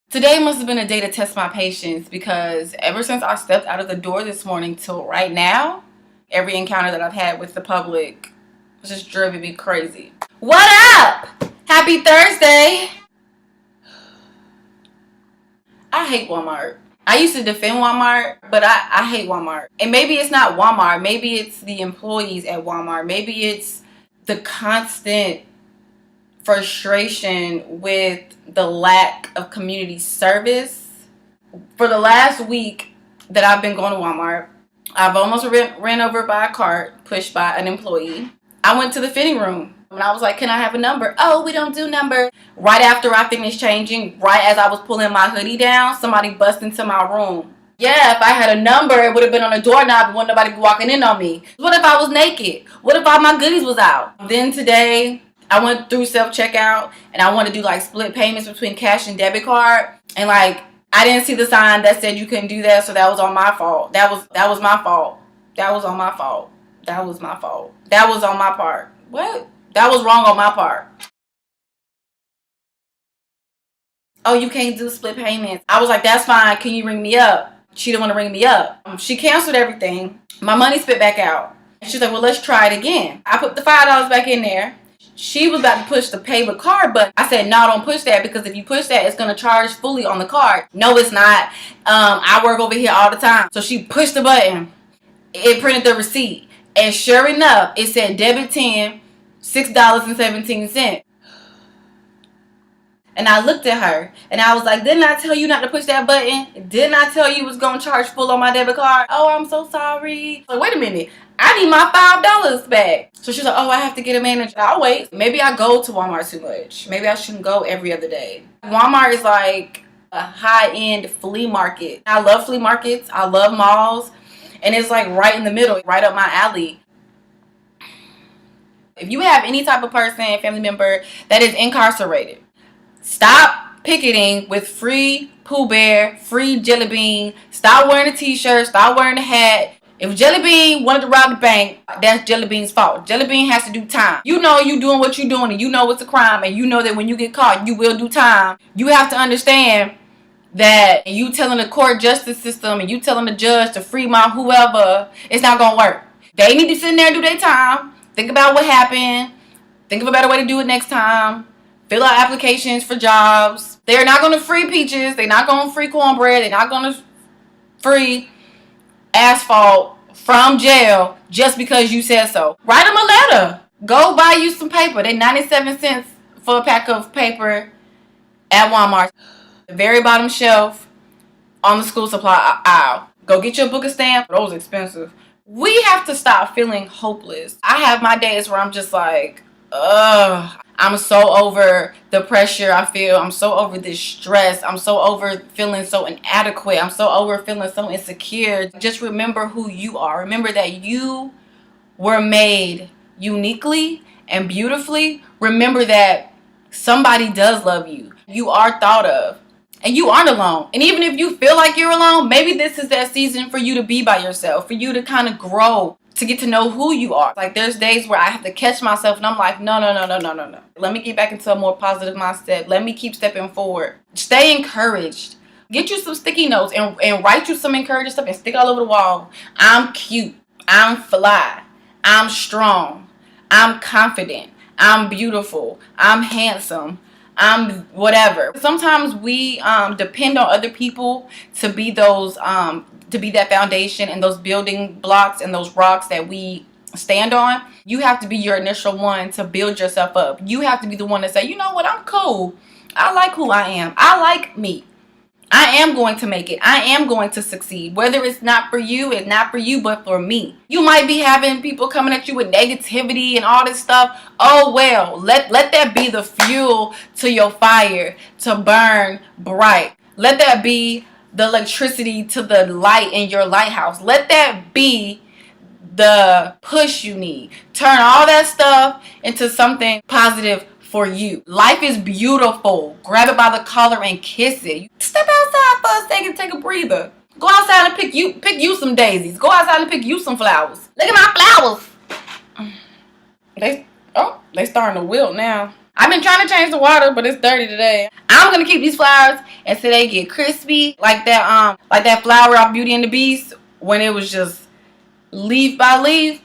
Today must have been a day to test my patience because ever since I stepped out of the door this morning till right now, every encounter that I've had with the public has just driven me crazy. What up? Happy Thursday. I hate Walmart. I used to defend Walmart, but I hate Walmart. And maybe it's not Walmart. Maybe it's the employees at Walmart. Maybe it's the constant frustration with the lack of community service. For the last week that I've been going to Walmart, I've almost ran over by a cart pushed by an employee. I went to the fitting room and I was like, can I have a number? Oh, we don't do numbers. Right after I finished changing, right as I was pulling my hoodie down, somebody bust into my room. Yeah, if I had a number, it would have been on a doorknob and wouldn't nobody be walking in on me. What if I was naked? What if all my goodies was out? Then today, I went through self-checkout and I wanted to do like split payments between cash and debit card. And like, I didn't see the sign that said you couldn't do that, so that was on my fault. That was my fault. That was on my fault. That was my fault. That was on my part. What? That was wrong on my part. Oh, you can't do split payments. I was like, that's fine. Can you ring me up? She didn't want to ring me up. She canceled everything. My money spit back out. She's like, well, let's try it again. I put the $5 back in there. She was about to push the pay with card, but I said, no, don't push that, because if you push that, it's going to charge fully on the card. No, it's not. I work over here all the time. So she pushed the button. It printed the receipt. And sure enough, it said debit 10, $6.17. And I looked at her and I was like, didn't I tell you not to push that button? Didn't I tell you it was going to charge full on my debit card? Oh, I'm so sorry. Like, wait a minute. I need my $5 back. So she's like, oh, I have to get a manager. I'll wait. Maybe I go to Walmart too much. Maybe I shouldn't go every other day. Walmart is like a high-end flea market. I love flea markets. I love malls. And it's like right in the middle, right up my alley. If you have any type of person, family member that is incarcerated, stop picketing with free Pooh Bear, free Jelly Bean. Stop wearing a t-shirt. Stop wearing a hat. If Jelly Bean wanted to rob the bank, that's Jelly Bean's fault. Jelly Bean has to do time. You know you doing what you're doing, and you know it's a crime, and you know that when you get caught, you will do time. You have to understand that you telling the court justice system and you telling the judge to free my whoever, it's not going to work. They need to sit in there and do their time. Think about what happened. Think of a better way to do it next time. Fill out applications for jobs. They're not going to free peaches. They're not going to free cornbread. They're not going to free asphalt from jail just because you said so. Write them a letter. Go buy you some paper. They're 97 cents for a pack of paper at Walmart. The very bottom shelf on the school supply aisle. Go get your book of stamps. Those are expensive. We have to stop feeling hopeless. I have my days where I'm just like, ugh. I'm so over the pressure I feel. I'm so over this stress. I'm so over feeling so inadequate. I'm so over feeling so insecure. Just remember who you are. Remember that you were made uniquely and beautifully. Remember that somebody does love you. You are thought of. And you aren't alone. And even if you feel like you're alone, maybe this is that season for you to be by yourself. For you to kind of grow. To get to know who you are. Like, there's days where I have to catch myself and I'm like, no. Let me get back into a more positive mindset. Let me keep stepping forward. Stay encouraged. Get you some sticky notes and write you some encouraging stuff and stick all over the wall. I'm cute. I'm fly. I'm strong. I'm confident. I'm beautiful. I'm handsome. I'm whatever. Sometimes we depend on other people to be those to be that foundation and those building blocks and those rocks that we stand on. You have to be your initial one to build yourself up. You have to be the one to say, you know what, I'm cool. I like who I am. I like me. I am going to make it. I am going to succeed. Whether it's not for you, it's not for you, but for me. You might be having people coming at you with negativity and all this stuff. Oh, well, let that be the fuel to your fire to burn bright. Let that be the electricity to the light in your lighthouse. Let that be the push you need. Turn all that stuff into something positive for you. Life is beautiful. Grab it by the collar and kiss it. Step outside for a second, take a breather. Go outside and pick you some daisies. Go outside and pick you some flowers. Look at my flowers. They starting to wilt now. I've been trying to change the water, but it's dirty today. I'm gonna keep these flowers until they get crispy, like that flower off Beauty and the Beast when it was just leaf by leaf.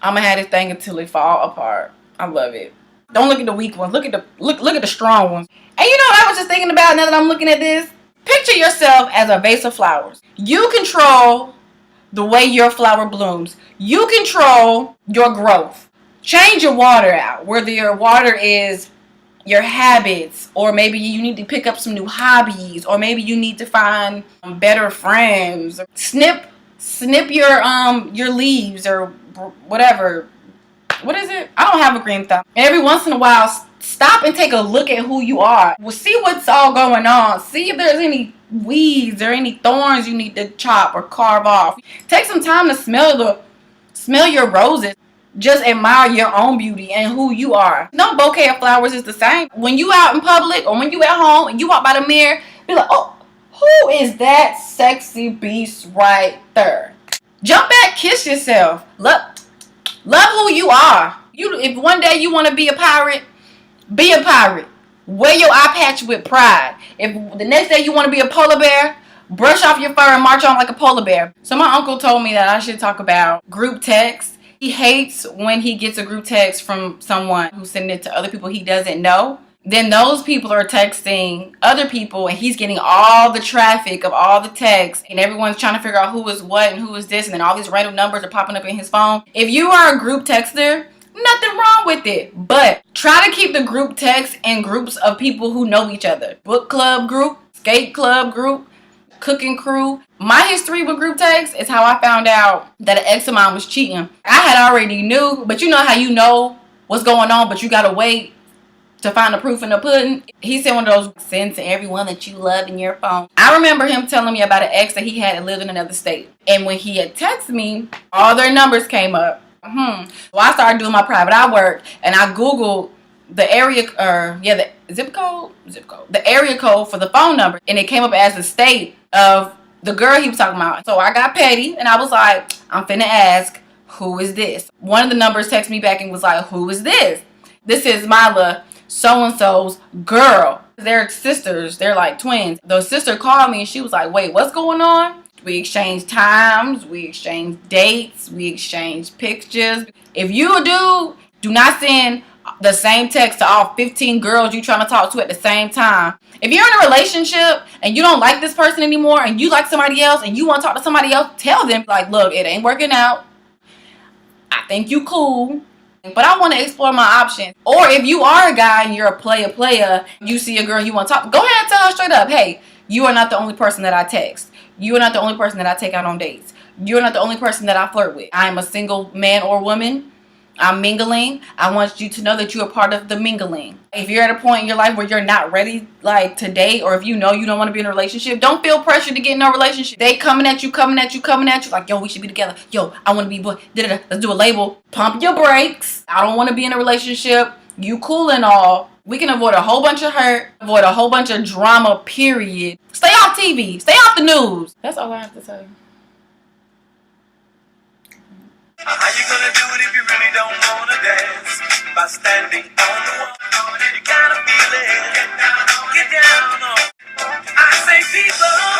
I'm gonna have this thing until it fall apart. I love it. Don't look at the weak ones. Look at the strong ones. And you know what I was just thinking about now that I'm looking at this? Picture yourself as a vase of flowers. You control the way your flower blooms. You control your growth. Change your water out. Whether your water is your habits, or maybe you need to pick up some new hobbies, or maybe you need to find better friends. Snip your leaves or whatever. What is it? I don't have a green thumb. Every once in a while, stop and take a look at who you are. Well, see what's all going on. See if there's any weeds or any thorns you need to chop or carve off. Take some time to smell your roses. Just admire your own beauty and who you are. No bouquet of flowers is the same. When you out in public or when you at home and you walk by the mirror, be like, oh, who is that sexy beast right there? Jump back, kiss yourself. Love who you are. If one day you want to be a pirate, be a pirate. Wear your eye patch with pride. If the next day you want to be a polar bear, brush off your fur and march on like a polar bear. So my uncle told me that I should talk about group text. He hates when he gets a group text from someone who's sending it to other people he doesn't know. Then those people are texting other people and he's getting all the traffic of all the texts and everyone's trying to figure out who is what and who is this, and then all these random numbers are popping up in his phone. If you are a group texter, nothing wrong with it, but try to keep the group text in groups of people who know each other. Book club group, skate club group, cooking crew. My history with group text is how I found out that an ex of mine was cheating. I had already knew, but you know how you know what's going on, but you gotta wait to find the proof in the pudding. He sent one of those, send to everyone that you love in your phone. I remember him telling me about an ex that he had that lived in another state. And when he had texted me, all their numbers came up. So I started doing my private eye work and I Googled the area, the zip code, the area code for the phone number. And it came up as the state of the girl he was talking about. So I got petty and I was like, I'm finna ask, who is this? One of the numbers texted me back and was like, who is this? This is Mila, so-and-so's girl. They're sisters. They're like twins. The sister called me and she was like, wait, what's going on? We exchanged times. We exchanged dates. We exchanged pictures. If you do not send the same text to all 15 girls you trying to talk to at the same time. If you're in a relationship and you don't like this person anymore and you like somebody else and you want to talk to somebody else, tell them, like, look, it ain't working out. I think you cool, but I want to explore my options. Or if you are a guy and you're a player, you see a girl you want to talk, go ahead and tell her straight up, hey, you are not the only person that I text. You are not the only person that I take out on dates. You are not the only person that I flirt with. I am a single man or woman. I'm mingling. I want you to know that you are part of the mingling. If you're at a point in your life where you're not ready, like, to date, or if you know you don't want to be in a relationship, don't feel pressure to get in a relationship. They coming at you, like, yo, we should be together. Yo, I want to be boy. Let's do a label. Pump your brakes. I don't want to be in a relationship. You cool and all. We can avoid a whole bunch of hurt, avoid a whole bunch of drama, period. Stay off TV. Stay off the news. That's all I have to say. How you gonna do it if you really don't wanna dance? By standing on the wall, you gotta feel it. Get down on. I say people.